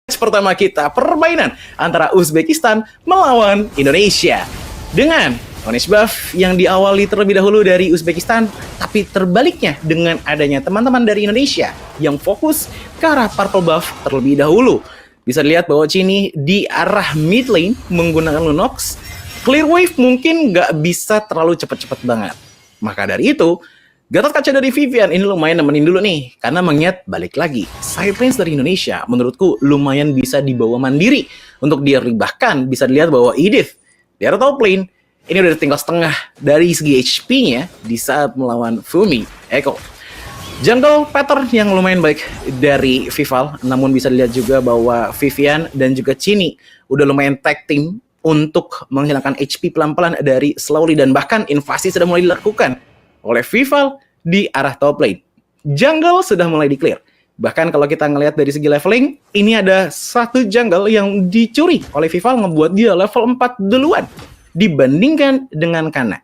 Pertama kita permainan antara Uzbekistan melawan Indonesia dengan Orange Buff yang diawali terlebih dahulu dari Uzbekistan, tapi terbaliknya dengan adanya teman-teman dari Indonesia yang fokus ke arah Purple Buff terlebih dahulu. Bisa dilihat bahwa Cini di arah mid lane menggunakan Lunox. Clear wave mungkin nggak bisa terlalu cepat-cepat banget. Maka dari itu, Gatot Kaca dari Vivian ini lumayan nemenin dulu nih, karena mengingat balik lagi, side lanes dari Indonesia menurutku lumayan bisa dibawa mandiri untuk dia, bahkan bisa dilihat bahwa Edith di area top lane ini udah tinggal setengah dari segi HP-nya di saat melawan Fumi Eko. Jungle pattern yang lumayan baik dari Vival, namun bisa dilihat juga bahwa Vivian dan juga Cini udah lumayan tag team untuk menghilangkan HP pelan-pelan dari Slowly, dan bahkan invasi sudah mulai dilakukan oleh Vival di arah top lane. Jungle sudah mulai di-clear. Bahkan kalau kita ngelihat dari segi leveling, ini ada satu jungle yang dicuri oleh Vival, ngebuat dia level 4 duluan dibandingkan dengan Kana.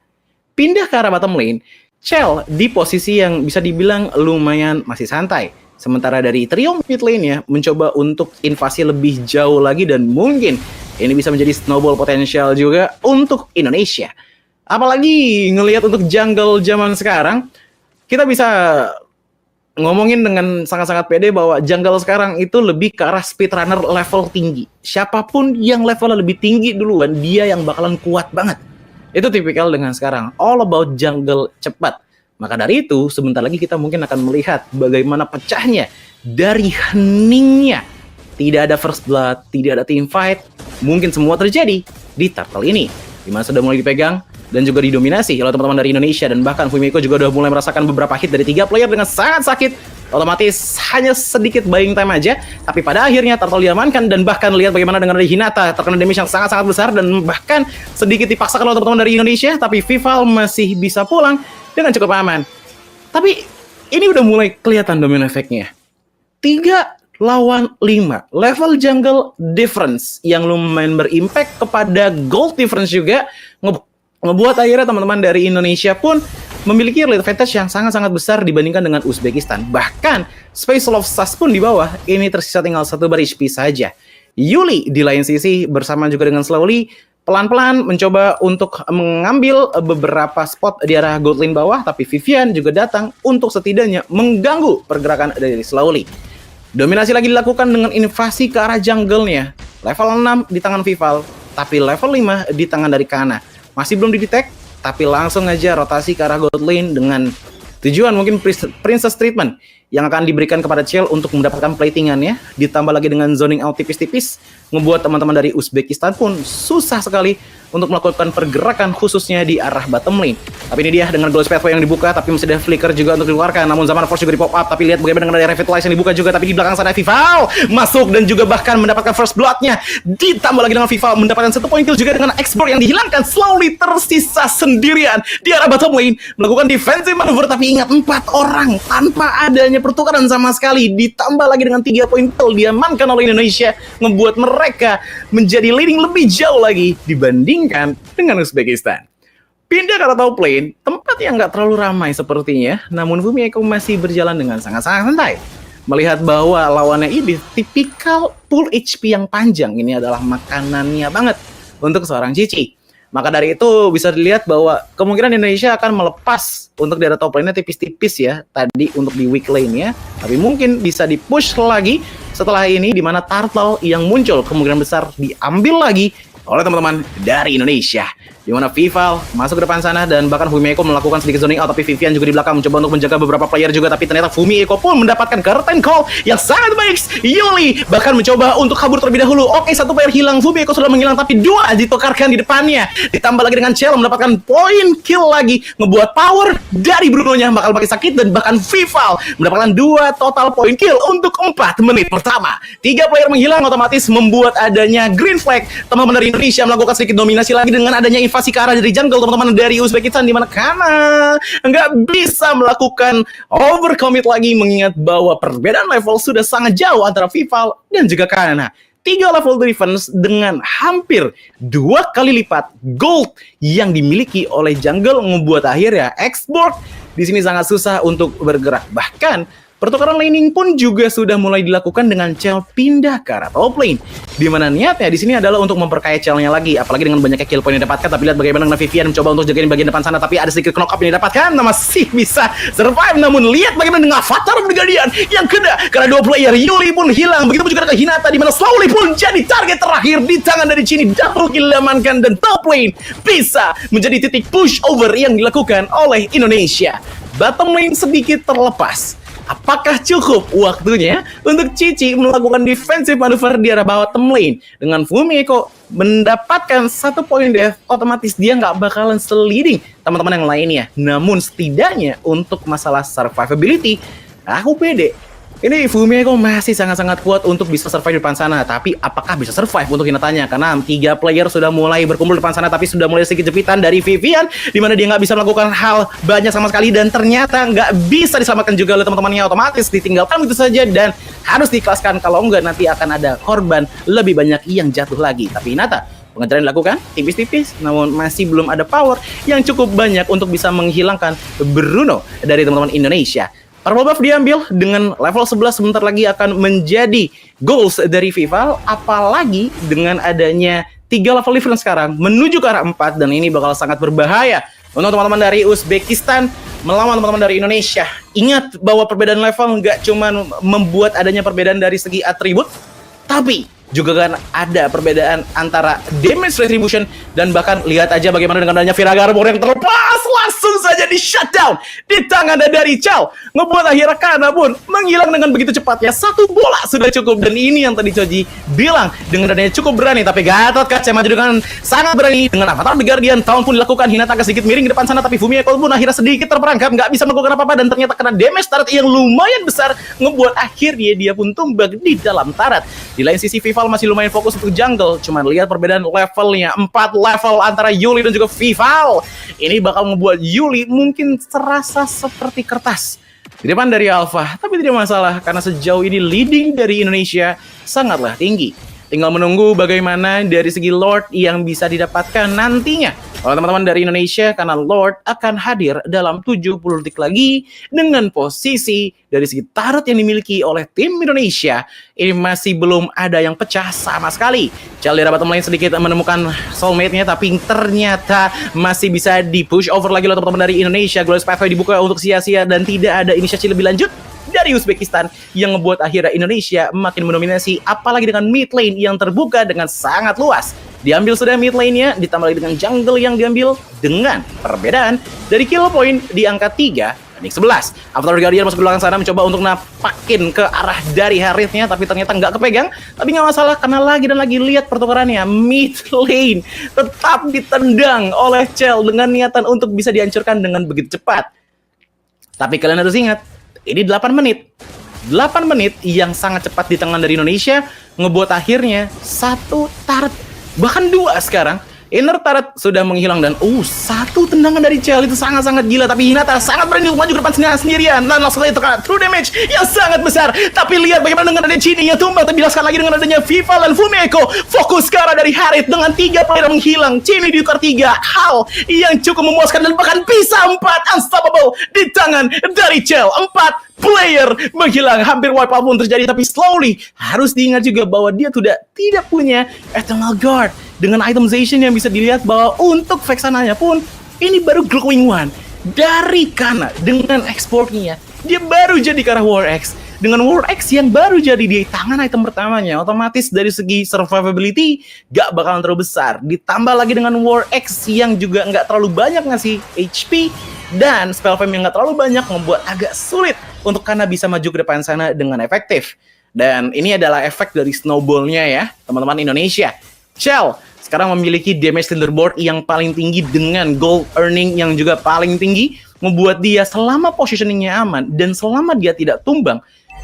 Pindah ke arah bottom lane, Chell di posisi yang bisa dibilang lumayan masih santai. Sementara dari trio mid lane-nya mencoba untuk invasi lebih jauh lagi, dan mungkin ini bisa menjadi snowball potensial juga untuk Indonesia. Apalagi ngelihat untuk jungle zaman sekarang, kita bisa ngomongin dengan sangat-sangat pede bahwa jungle sekarang itu lebih ke arah speedrunner level tinggi. Siapapun yang levelnya lebih tinggi duluan, dia yang bakalan kuat banget. Itu tipikal dengan sekarang, all about jungle cepat. Maka dari itu, sebentar lagi kita mungkin akan melihat bagaimana pecahnya dari heningnya. Tidak ada first blood, tidak ada team fight, mungkin semua terjadi di turtle ini, dimana sudah mulai dipegang dan juga didominasi oleh teman-teman dari Indonesia, dan bahkan Fumiko juga udah mulai merasakan beberapa hit dari 3 player dengan sangat sakit. Otomatis hanya sedikit buying time aja, tapi pada akhirnya turtle diamankan, dan bahkan lihat bagaimana dengan dari Hinata terkena damage yang sangat-sangat besar, dan bahkan sedikit dipaksakan oleh teman-teman dari Indonesia, tapi Vival masih bisa pulang dengan cukup aman. Tapi ini udah mulai kelihatan domino efeknya. 3 lawan 5 level jungle difference yang lumayan berimpact kepada gold difference juga, ngebuat akhirnya teman-teman dari Indonesia pun memiliki early advantage yang sangat-sangat besar dibandingkan dengan Uzbekistan. Bahkan Space of Stars pun di bawah, ini tersisa tinggal 1 bar HP saja. Yuli di lain sisi bersama juga dengan Slowly pelan-pelan mencoba untuk mengambil beberapa spot di arah gold lane bawah, tapi Vivian juga datang untuk setidaknya mengganggu pergerakan dari Slowly. Dominasi lagi dilakukan dengan invasi ke arah jungle-nya. Level 6 di tangan Vival, tapi level 5 di tangan dari Kana. Masih belum di-detect, tapi langsung aja rotasi ke arah gold lane dengan tujuan mungkin princess treatment yang akan diberikan kepada Chell untuk mendapatkan platingannya, ditambah lagi dengan zoning out tipis-tipis, ngebuat teman-teman dari Uzbekistan pun susah sekali untuk melakukan pergerakan khususnya di arah bottom lane. Tapi ini dia dengan Glow Pathway yang dibuka, tapi masih ada flicker juga untuk dikeluarkan, namun Zaman Force juga di pop up, tapi lihat bagaimana dengan dari Revitalize yang dibuka juga, tapi di belakang sana Vival masuk dan juga bahkan mendapatkan first blood-nya, ditambah lagi dengan Vival mendapatkan 1 point kill juga dengan export yang dihilangkan. Slowly tersisa sendirian di arah bottom lane, melakukan defensive maneuver, tapi ingat 4 orang tanpa adanya pertukaran sama sekali, ditambah lagi dengan 3 point kill diamankan oleh Indonesia, membuat mereka menjadi leading lebih jauh lagi dibandingkan dengan Uzbekistan. Pindah ke arah top lane, tempat yang nggak terlalu ramai sepertinya, namun Fumi Eko masih berjalan dengan sangat-sangat santai. Melihat bahwa lawannya ini tipikal full HP yang panjang, ini adalah makanannya banget untuk seorang Cici. Maka dari itu bisa dilihat bahwa kemungkinan Indonesia akan melepas untuk di arah top lane-nya tipis-tipis ya, tadi untuk di weak lane-nya, tapi mungkin bisa di-push lagi setelah ini, di mana turtle yang muncul kemungkinan besar diambil lagi oleh teman-teman dari Indonesia, di mana Vival masuk ke depan sana, dan bahkan Fumi Eko melakukan sedikit zoning out, tapi Vivian juga di belakang mencoba untuk menjaga beberapa player juga, tapi ternyata Fumi Eko pun mendapatkan curtain call yang sangat baik. Yuli bahkan mencoba untuk kabur terlebih dahulu. Oke, 1 player hilang, Fumi Eko sudah menghilang, tapi 2 ditukarkan di depannya, ditambah lagi dengan Chell mendapatkan point kill lagi, ngebuat power dari Bruno-nya bakal makin sakit, dan bahkan Vival mendapatkan 2 total point kill untuk 4 menit pertama. 3 player menghilang, otomatis membuat adanya green flag. Teman-teman dari Indonesia melakukan sedikit dominasi lagi dengan adanya invasi ke arah dari jungle teman-teman dari Uzbekistan, di mana Kana nggak bisa melakukan overcommit lagi, mengingat bahwa perbedaan level sudah sangat jauh antara Vival dan juga Kana. 3 level defense dengan hampir 2 kali lipat gold yang dimiliki oleh jungle, membuat akhirnya export di sini sangat susah untuk bergerak. Bahkan Pertukaran laning pun juga sudah mulai dilakukan dengan Chell pindah ke arah top lane. Dimana niatnya di sini adalah untuk memperkaya Chell-nya lagi, apalagi dengan banyaknya kill point yang didapatkan. Tapi lihat bagaimana Vivian mencoba untuk jagain bagian depan sana, tapi ada sedikit knock up yang didapatkan, masih bisa survive. Namun lihat bagaimana dengan Avatar of the Guardian yang kena karena 2 player. Yuli pun hilang, begitu juga dengan Hinata, di mana slowly pun jadi target terakhir di tangan dari Chini. Double kill diamankan dan top lane bisa menjadi titik push over yang dilakukan oleh Indonesia. Bottom lane sedikit terlepas. Apakah cukup waktunya untuk Cici melakukan defensive maneuver di arah bottom lane? Dengan Fumiko mendapatkan 1 poin death, otomatis dia nggak bakalan seliding teman-teman yang lainnya. Namun setidaknya untuk masalah survivability, aku pede. Ini Fumiko masih sangat-sangat kuat untuk bisa survive di depan sana. Tapi apakah bisa survive untuk Hinatanya? Karena 3 player sudah mulai berkumpul di depan sana, tapi sudah mulai sedikit jepitan dari Vivian, di mana dia nggak bisa melakukan hal banyak sama sekali, dan ternyata nggak bisa diselamatkan juga oleh teman-temannya. Otomatis ditinggalkan begitu saja, dan harus diikhlaskan. Kalau nggak nanti akan ada korban lebih banyak yang jatuh lagi. Tapi Hinata, pengejaran dilakukan tipis-tipis, namun masih belum ada power yang cukup banyak untuk bisa menghilangkan Bruno dari teman-teman Indonesia. Purple buff diambil dengan level 11, sebentar lagi akan menjadi goals dari Vival, apalagi dengan adanya 3 level difference sekarang menuju ke arah 4, dan ini bakal sangat berbahaya untuk teman-teman dari Uzbekistan melawan teman-teman dari Indonesia. Ingat bahwa perbedaan level nggak cuma membuat adanya perbedaan dari segi atribut, tapi juga kan ada perbedaan antara damage retribution, dan bahkan lihat aja bagaimana dengan adanya Viraga Arbor yang terlepas, langsung saja di shutdown di tangan dari Chell, ngebuat akhirnya Kana pun menghilang dengan begitu cepatnya. 1 bola sudah cukup, dan ini yang tadi Choji bilang dengan adanya cukup berani. Tapi Gatot Kaca maju dengan sangat berani dengan Avatar The Guardian. Tahun pun dilakukan, Hinata agak sedikit miring di depan sana, tapi Fumiko pun akhirnya sedikit terperangkap, nggak bisa melakukan apa-apa, dan ternyata kena damage tarat yang lumayan besar, ngebuat akhirnya dia pun tumbang di dalam tarat. Di lain sisi Vival masih lumayan fokus untuk jungle, cuman lihat perbedaan levelnya, 4 level antara Yuli dan juga Vival. Ini bakal ngebuat Yuli mungkin terasa seperti kertas di depan dari Alpha, tapi tidak masalah karena sejauh ini leading dari Indonesia sangatlah tinggi. Tinggal menunggu bagaimana dari segi Lord yang bisa didapatkan nantinya oleh teman-teman dari Indonesia, karena Lord akan hadir dalam 70 detik lagi dengan posisi dari segi turret yang dimiliki oleh tim Indonesia. Ini masih belum ada yang pecah sama sekali. Chell di bottom lane sedikit menemukan soulmate-nya, tapi ternyata masih bisa di-push over lagi oleh teman-teman dari Indonesia. Glorious Pathway dibuka untuk sia-sia dan tidak ada inisiasi lebih lanjut dari Uzbekistan yang membuat akhirnya Indonesia makin mendominasi, apalagi dengan mid lane yang terbuka dengan sangat luas. Diambil sudah mid lane-nya, ditambah lagi dengan jungle yang diambil dengan perbedaan dari kill point di angka 3 banding 11. Avatar Guardian masuk ke belakang sana mencoba untuk napakin ke arah dari Harith-nya, tapi ternyata nggak kepegang. Tapi nggak masalah karena lagi dan lagi lihat pertukarannya, mid lane tetap ditendang oleh Chell dengan niatan untuk bisa dihancurkan dengan begitu cepat. Tapi kalian harus ingat, ini 8 menit. 8 menit yang sangat cepat di tangan dari Indonesia, ngebuat akhirnya 1 turret, bahkan 2 sekarang. Inner turret sudah menghilang, dan 1 tendangan dari Chell itu sangat-sangat gila. Tapi Hinata sangat berani untuk maju ke depan sendirian, dan langsung saja terkena true damage yang sangat besar. Tapi lihat bagaimana dengan adanya Chini yang tumbang, tapi dijelaskan lagi dengan adanya Vival dan Fumiko. Fokus ke arah dari Harith dengan 3 player menghilang. Chini ditukar 3, hal yang cukup memuaskan, dan bahkan bisa 4 unstoppable di tangan dari Chell. 4 player menghilang, hampir wipe out pun terjadi. Tapi slowly harus diingat juga bahwa dia tidak punya Eternal Guard. Dengan itemization yang bisa dilihat bahwa untuk Vexananya pun ini baru Glowing One dari Kana dengan exportnya. Dia baru jadi ke arah War X. Dengan War X yang baru jadi di tangan item pertamanya, otomatis dari segi survivability gak bakalan terlalu besar. Ditambah lagi dengan War X yang juga nggak terlalu banyak ngasih HP, dan spell fame yang nggak terlalu banyak membuat agak sulit untuk Kana bisa maju ke depan sana dengan efektif. Dan ini adalah efek dari snowballnya ya, teman-teman Indonesia. Chell sekarang memiliki damage leaderboard yang paling tinggi dengan gold earning yang juga paling tinggi, membuat dia selama positioningnya aman dan selama dia tidak tumbang,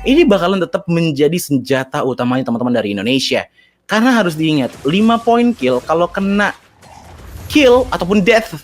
ini bakalan tetap menjadi senjata utamanya teman-teman dari Indonesia. Karena harus diingat, 5 poin kill kalau kena kill ataupun death,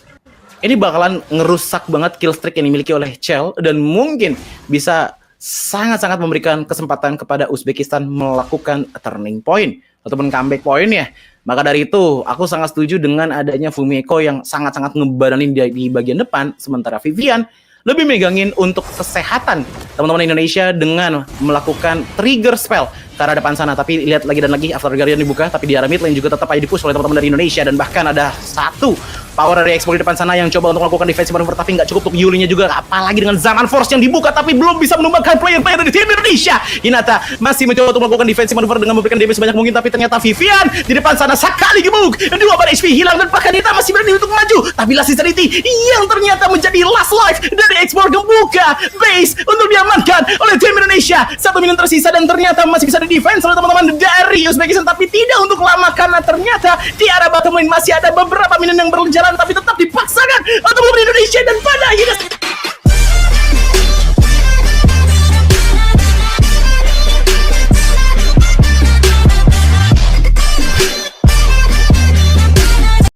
ini bakalan ngerusak banget kill streak yang dimiliki oleh Chell, dan mungkin bisa sangat-sangat memberikan kesempatan kepada Uzbekistan melakukan turning point ataupun comeback point ya. Maka dari itu, aku sangat setuju dengan adanya Fumiko yang sangat-sangat ngebadanin di bagian depan, sementara Vivian lebih megangin untuk kesehatan teman-teman Indonesia dengan melakukan trigger spell ke arah depan sana. Tapi lihat lagi dan lagi, After Guardian dibuka, tapi di arah mid lane juga tetap aja dipush oleh teman-teman dari Indonesia. Dan bahkan ada satu power dari Expo di depan sana yang coba untuk melakukan defensive maneuver, tapi nggak cukup untuk Yulinya juga. Apalagi dengan Zaman Force yang dibuka, tapi belum bisa menumbangkan player-player dari tim Indonesia. Hinata masih mencoba untuk melakukan defensive maneuver dengan memberikan damage sebanyak mungkin, tapi ternyata Vivian di depan sana sekali gemuk, 2 bar HP hilang, dan bahkan Hinata masih berani untuk maju. Tapi Last Sincerity yang ternyata menjadi last life dari Expo membuka base untuk diamankan oleh tim Indonesia. 1 minit tersisa dan ternyata masih bisa di-defense oleh teman-teman dari Uzbekistan, tapi tidak untuk lama karena ternyata di arah bottom lane masih ada beberapa minit yang berjalan, tapi tetap dipaksakan untuk Indonesia. Dan pada akhirnya